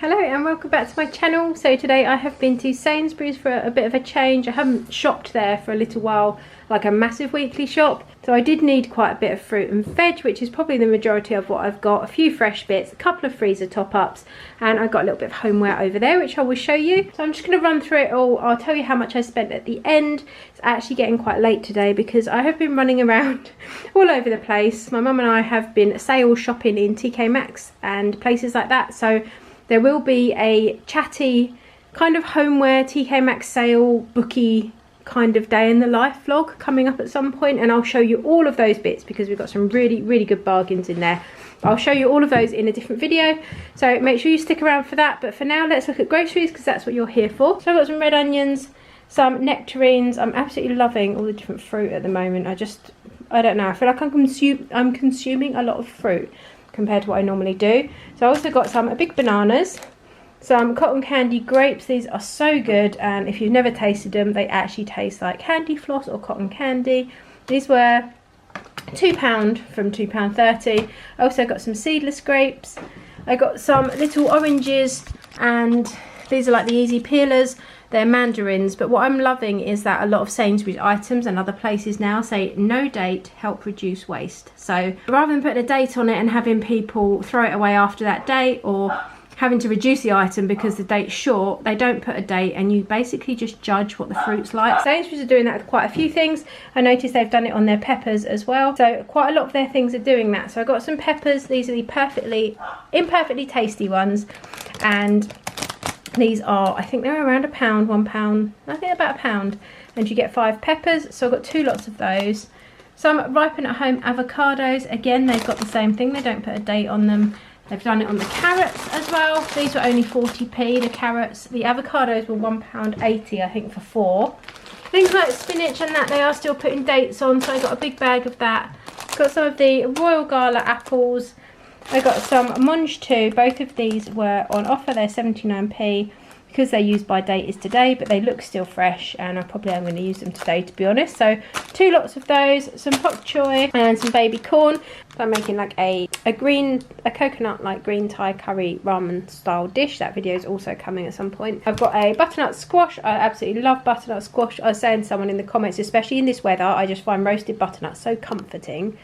Hello and welcome back to my channel. So today I have been to Sainsbury's for a bit of a change. I haven't shopped there for a little while, like a massive weekly shop. So I did need quite a bit of fruit and veg, which is probably the majority of what I've got. A few fresh bits, a couple of freezer top-ups, and I got a little bit of homeware over there, which I will show you. So I'm just going to run through it all. I'll tell you how much I spent at the end. It's actually getting quite late today because I have been running around all over the place. My mum and I have been sales shopping in TK Maxx and places like that. So there will be a chatty kind of homeware TK Maxx sale bookie kind of day in the life vlog coming up at some point, and I'll show you all of those bits because we've got some really good bargains in there. I'll show you all of those in a different video, so make sure you stick around for that. But for now, let's look at groceries because that's what you're here for. So I've got some red onions, some nectarines. I'm absolutely loving all the different fruit at the moment. I don't know, I feel like I'm consuming a lot of fruit compared to what I normally do. So I also got some big bananas, some cotton candy grapes. These are so good, and if you've never tasted them, they actually taste like candy floss or cotton candy. These were £2 from £2.30. I also got some seedless grapes. I got some little oranges, and these are like the easy peelers. They're mandarins, but what I'm loving is that a lot of Sainsbury's items and other places now say no date, help reduce waste. So rather than putting a date on it and having people throw it away after that date, or having to reduce the item because the date's short, they don't put a date and you basically just judge what the fruit's like. Sainsbury's are doing that with quite a few things. I noticed they've done it on their peppers as well. So quite a lot of their things are doing that. So I got some peppers. These are the imperfectly tasty ones, and these are, I think they're around £1, I think about £1, and you get 5 peppers. So I've got 2 lots of those. Some ripen at home avocados. Again, they've got the same thing, they don't put a date on them. They've done it on the carrots as well. These were only 40p, the carrots. The avocados were £1.80, I think, for 4. Things like spinach and that, they are still putting dates on, so I got a big bag of that. Got some of the Royal Gala apples. I got some Monge 2. Both of these were on offer. They're 79p because their use by date is today, but they look still fresh, and I probably am going to use them today, to be honest. So 2 lots of those, some bok choy and some baby corn. So I'm making like a coconut like green Thai curry ramen style dish. That video is also coming at some point. I've got a butternut squash. I absolutely love butternut squash. I was saying to someone in the comments, especially in this weather, I just find roasted butternut so comforting.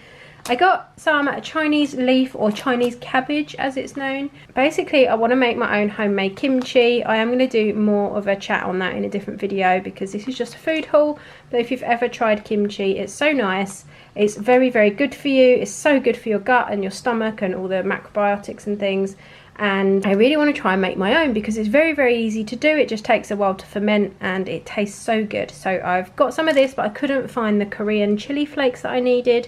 I got some Chinese leaf, or Chinese cabbage as it's known. Basically, I want to make my own homemade kimchi. I am going to do more of a chat on that in a different video because this is just a food haul. But if you've ever tried kimchi, it's so nice. It's very good for you. It's so good for your gut and your stomach and all the macrobiotics and things. And I really want to try and make my own because it's very easy to do. It just takes a while to ferment and it tastes so good. So I've got some of this, but I couldn't find the Korean chili flakes that I needed.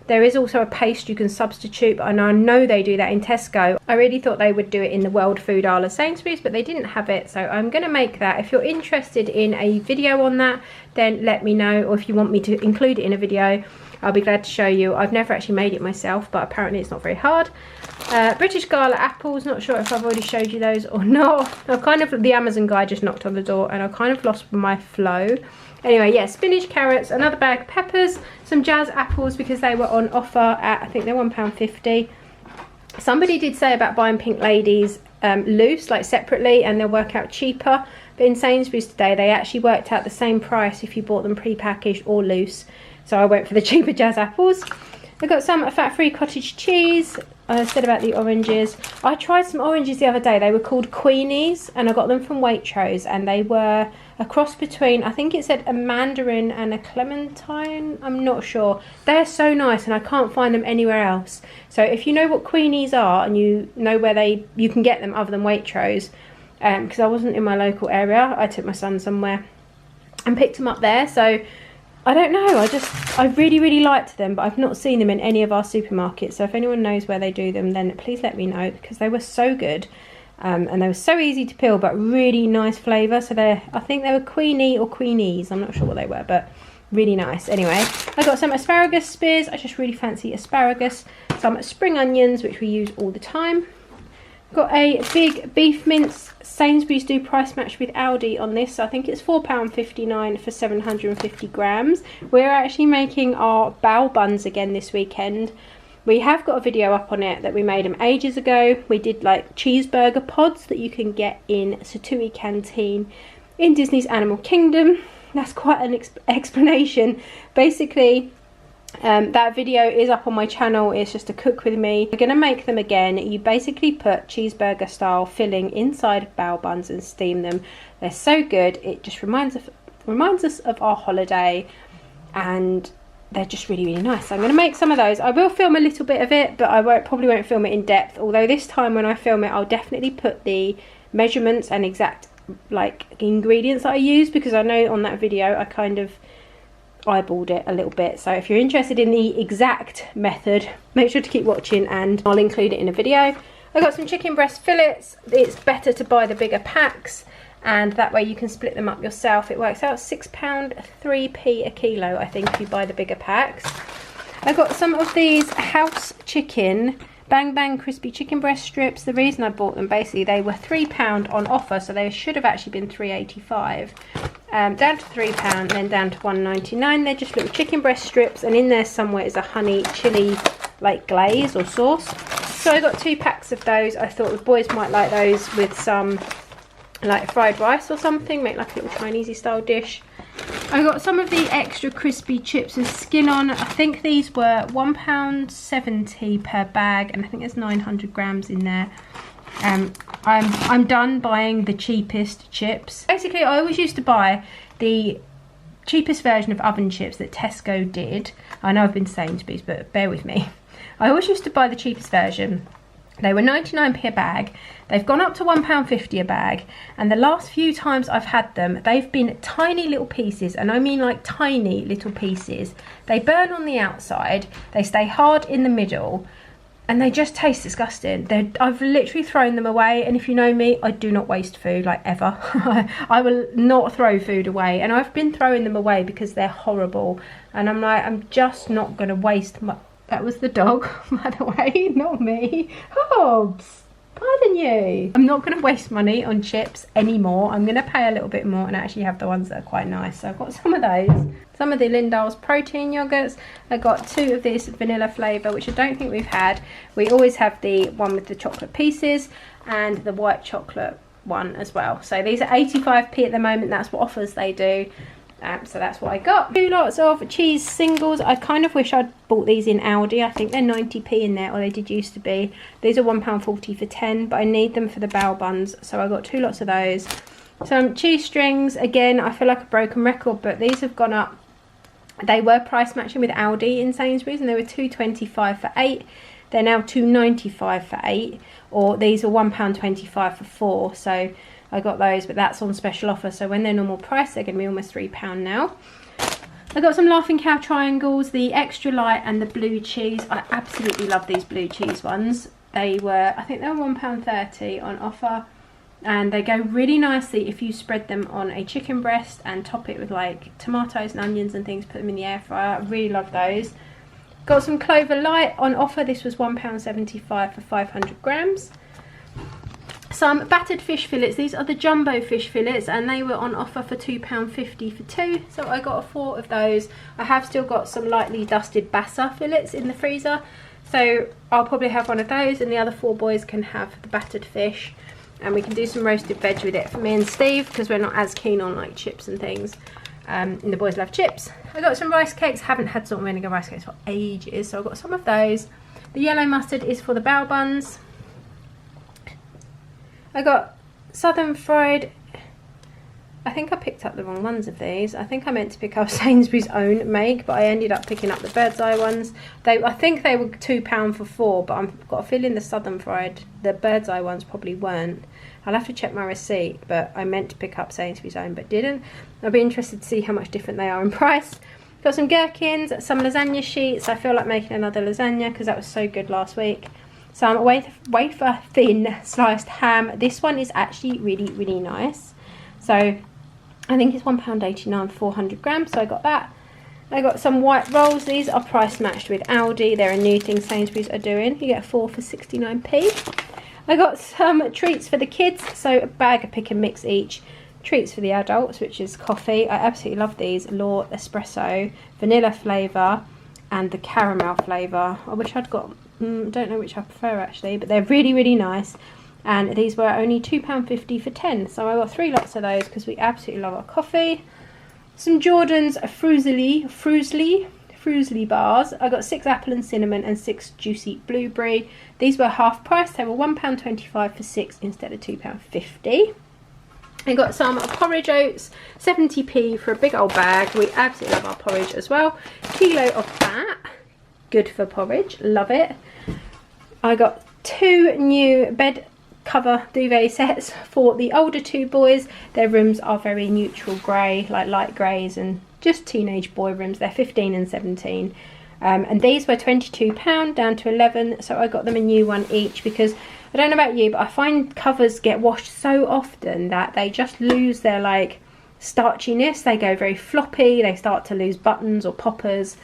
There is also a paste you can substitute, and I know they do that in Tesco. I really thought they would do it in the world food aisle of Sainsbury's, but they didn't have it, so I'm going to make that. If you're interested in a video on that, then let me know, or if you want me to include it in a video, I'll be glad to show you. I've never actually made it myself, but apparently it's not very hard. British Gala apples, not sure if I've already showed you those or not. The Amazon guy just knocked on the door and I kind of lost my flow. Anyway, yeah, spinach, carrots, another bag of peppers, some jazz apples because they were on offer at, I think they're £1.50. Somebody did say about buying Pink Ladies loose, like separately, and they'll work out cheaper. But in Sainsbury's today, they actually worked out the same price if you bought them pre-packaged or loose. So I went for the cheaper jazz apples. I got some fat-free cottage cheese. I said about the oranges. I tried some oranges the other day. They were called Queenies, and I got them from Waitrose, and they were a cross between, I think it said a mandarin and a clementine. I'm not sure. They're so nice, and I can't find them anywhere else. So if you know what Queenies are, and you know where you can get them other than Waitrose, because I wasn't in my local area. I took my son somewhere and picked them up there. So I don't know, I really liked them, but I've not seen them in any of our supermarkets. So if anyone knows where they do them, then please let me know because they were so good. And they were so easy to peel, but really nice flavour. So I think they were Queenie or Queenies, I'm not sure what they were, but really nice. Anyway, I got some asparagus spears. I just really fancy asparagus. Some spring onions, which we use all the time. Got a big beef mince. Sainsbury's do price match with Aldi on this. So I think it's £4.59 for 750 grams. We're actually making our bao buns again this weekend. We have got a video up on it that we made them ages ago. We did like cheeseburger pods that you can get in Satui Canteen in Disney's Animal Kingdom. That's quite an explanation. Basically, that video is up on my channel. It's just a cook with me. We're going to make them again. You basically put cheeseburger style filling inside of bao buns and steam them. They're so good. It just reminds us of our holiday, and they're just really, really nice. So I'm going to make some of those. I will film a little bit of it, but I probably won't film it in depth. Although this time when I film it, I'll definitely put the measurements and exact like ingredients that I use, because I know on that video I kind of eyeballed it a little bit. So if you're interested in the exact method, make sure to keep watching and I'll include it in a video. I got some chicken breast fillets. It's better to buy the bigger packs, and that way you can split them up yourself. It works out £6 3p a kilo, I think, if you buy the bigger packs. I got some of these house chicken Bang Bang crispy chicken breast strips. The reason I bought them, basically, they were £3 on offer, so they should have actually been £3.85. Down to £3, then down to £1.99. They're just little chicken breast strips, and in there somewhere is a honey chili like glaze or sauce. So I got 2 packs of those. I thought the boys might like those with some like fried rice or something, make like a little Chinese style dish. I got some of the extra crispy chips with skin on. I think these were £1.70 per bag, and I think there's 900 grams in there. I'm done buying the cheapest chips. Basically, I always used to buy the cheapest version of oven chips that Tesco did. I know I've been to Sainsbury's, but bear with me. I always used to buy the cheapest version. They were 99p a bag. They've gone up to £1.50 a bag, and the last few times I've had them, they've been tiny little pieces, and I mean like tiny little pieces. They burn on the outside, they stay hard in the middle, and they just taste disgusting. I've literally thrown them away, and if you know me, I do not waste food, like ever. I will not throw food away, and I've been throwing them away because they're horrible, and I'm like, I'm just not going to waste my... That was the dog, by the way, not me. Hobbs, pardon you. I'm not going to waste money on chips anymore. I'm going to pay a little bit more and actually have the ones that are quite nice. So I've got some of those. Some of the Lindale's protein yogurts. I got 2 of this vanilla flavour, which I don't think we've had. We always have the one with the chocolate pieces and the white chocolate one as well. So these are 85p at the moment. That's what offers they do. So that's what I got. 2 lots of cheese singles. I kind of wish I'd bought these in Aldi. I think they're 90p in there, or they did used to be. These are £1.40 for 10, but I need them for the bao buns, so I got 2 lots of those. Some cheese strings. Again, I feel like a broken record, but these have gone up. They were price matching with Aldi in Sainsbury's, and they were £2.25 for 8. They're now £2.95 for 8, or these are £1.25 for 4. So I got those, but that's on special offer, so when they're normal price, they're going to be almost £3 now. I got some Laughing Cow triangles, the extra light and the blue cheese. I absolutely love these blue cheese ones. They were, I think they were £1.30 on offer, and they go really nicely if you spread them on a chicken breast and top it with like tomatoes and onions and things, put them in the air fryer. I really love those. Got some Clover Light on offer. This was £1.75 for 500 grams. Some battered fish fillets. These are the jumbo fish fillets, and they were on offer for £2.50 for 2. So I got 4 of those. I have still got some lightly dusted bassa fillets in the freezer, so I'll probably have one of those, and the other 4 boys can have the battered fish, and we can do some roasted veg with it for me and Steve, because we're not as keen on like chips and things. And the boys love chips. I got some rice cakes. Haven't had salt and vinegar rice cakes for ages, so I got some of those. The yellow mustard is for the bao buns. I got Southern Fried. I think I picked up the wrong ones of these. I think I meant to pick up Sainsbury's own make, but I ended up picking up the Bird's Eye ones. I think they were £2 for 4, but I've got a feeling the Southern Fried, the Bird's Eye ones probably weren't. I'll have to check my receipt, but I meant to pick up Sainsbury's own but didn't. I'll be interested to see how much different they are in price. Got some gherkins, some lasagna sheets. I feel like making another lasagna because that was so good last week. Some wafer thin sliced ham. This one is actually really, really nice. So I think it's £1.89, 400 grams, so I got that. I got some white rolls. These are price matched with Aldi. They're a new thing Sainsbury's are doing. You get 4 for 69p. I got some treats for the kids, so a bag of pick and mix each. Treats for the adults, which is coffee. I absolutely love these. Law espresso, vanilla flavour, and the caramel flavour. I wish I'd got, don't know which I prefer actually, but they're really, really nice. And these were only £2.50 for 10. So I got 3 lots of those because we absolutely love our coffee. Some Jordan's Fruzzly bars. I got 6 apple and cinnamon and 6 juicy blueberry. These were half price. They were £1.25 for 6 instead of £2.50. I got some porridge oats, 70p for a big old bag. We absolutely love our porridge as well. Kilo of that. Good for porridge. Love it. I got 2 new bed cover duvet sets for the older 2 boys. Their rooms are very neutral grey, like light greys and just teenage boy rooms. They're 15 and 17. And these were £22 down to 11, so I got them a new one each because I don't know about you, but I find covers get washed so often that they just lose their like starchiness. They go very floppy, they start to lose buttons or poppers.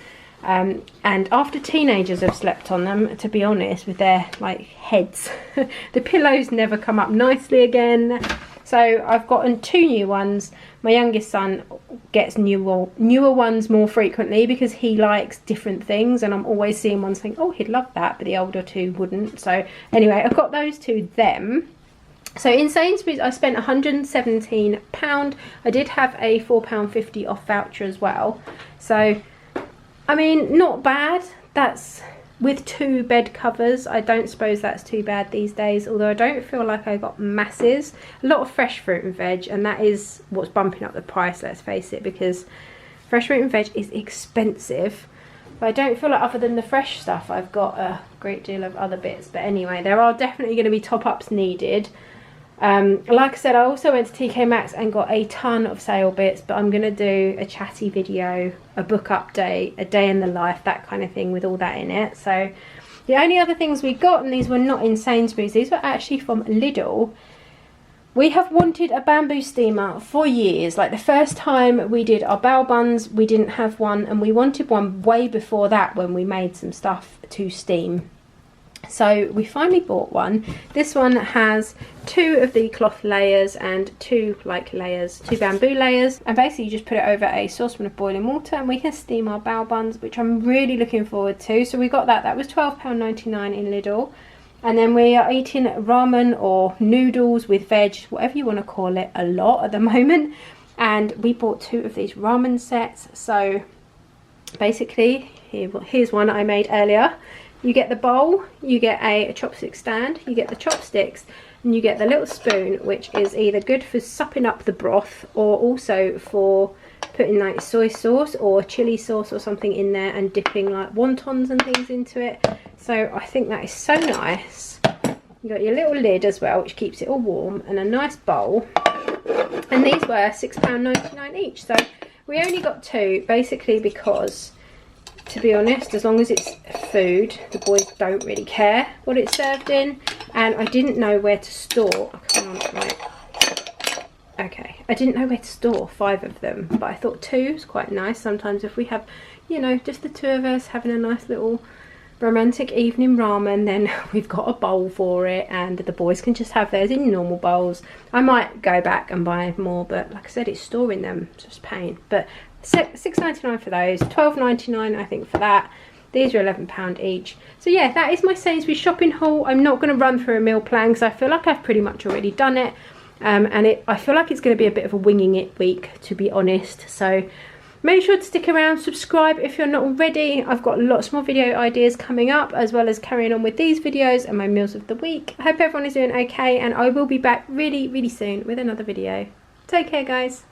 And after teenagers have slept on them, to be honest, with their like heads, the pillows never come up nicely again. So I've gotten 2 new ones. My youngest son gets newer ones more frequently because he likes different things, and I'm always seeing one saying, oh, he'd love that, but the older 2 wouldn't. So anyway, I've got those 2 them. So in Sainsbury's I spent £117. I did have a £4.50 off voucher as well. So I mean, not bad. That's with 2 bed covers. I don't suppose that's too bad these days, although I don't feel like I got masses. A lot of fresh fruit and veg, and that is what's bumping up the price, let's face it, because fresh fruit and veg is expensive. But I don't feel like, other than the fresh stuff, I've got a great deal of other bits. But anyway, there are definitely going to be top-ups needed. Like I said, I also went to TK Maxx and got a ton of sale bits, but I'm going to do a chatty video, a book update, a day in the life, that kind of thing with all that in it. So the only other things we got, and these were not in Sainsbury's, these were actually from Lidl. We have wanted a bamboo steamer for years. Like the first time we did our bao buns, we didn't have one, and we wanted one way before that when we made some stuff to steam. So we finally bought one. This one has 2 of the cloth layers and 2 bamboo layers, and basically you just put it over a saucepan of boiling water and we can steam our bao buns, which I'm really looking forward to. So we got that. That was £12.99 in Lidl. And then we are eating ramen or noodles with veg, whatever you want to call it, a lot at the moment. And we bought 2 of these ramen sets. So basically, here's one I made earlier. You get the bowl, you get a chopstick stand, you get the chopsticks, and you get the little spoon, which is either good for supping up the broth or also for putting like soy sauce or chili sauce or something in there and dipping like wontons and things into it. So I think that is so nice. You got your little lid as well, which keeps it all warm, and a nice bowl. And these were £6.99 each. So we only got 2 basically because, to be honest, as long as it's food, the boys don't really care what it's served in. And I didn't know where to store. Okay, I didn't know where to store 5 of them, but I thought 2 is quite nice. Sometimes if we have, you know, just the 2 of us having a nice little romantic evening ramen, then we've got a bowl for it, and the boys can just have theirs in normal bowls. I might go back and buy more, but like I said, it's storing them, it's just pain. But £6.99 for those, £12.99 I think for that. These are £11 each. So yeah, that is my Sainsbury's shopping haul. I'm not going to run through a meal plan because I feel like I've pretty much already done it. I feel like it's going to be a bit of a winging it week, to be honest. So make sure to stick around, subscribe if you're not already. I've got lots more video ideas coming up, as well as carrying on with these videos and my meals of the week. I hope everyone is doing okay, and I will be back really, really soon with another video. Take care, guys.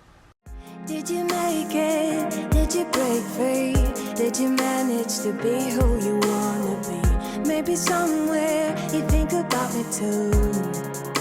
Did you make it? Did you break free? Did you manage to be who you wanna be? Maybe somewhere you think about me too.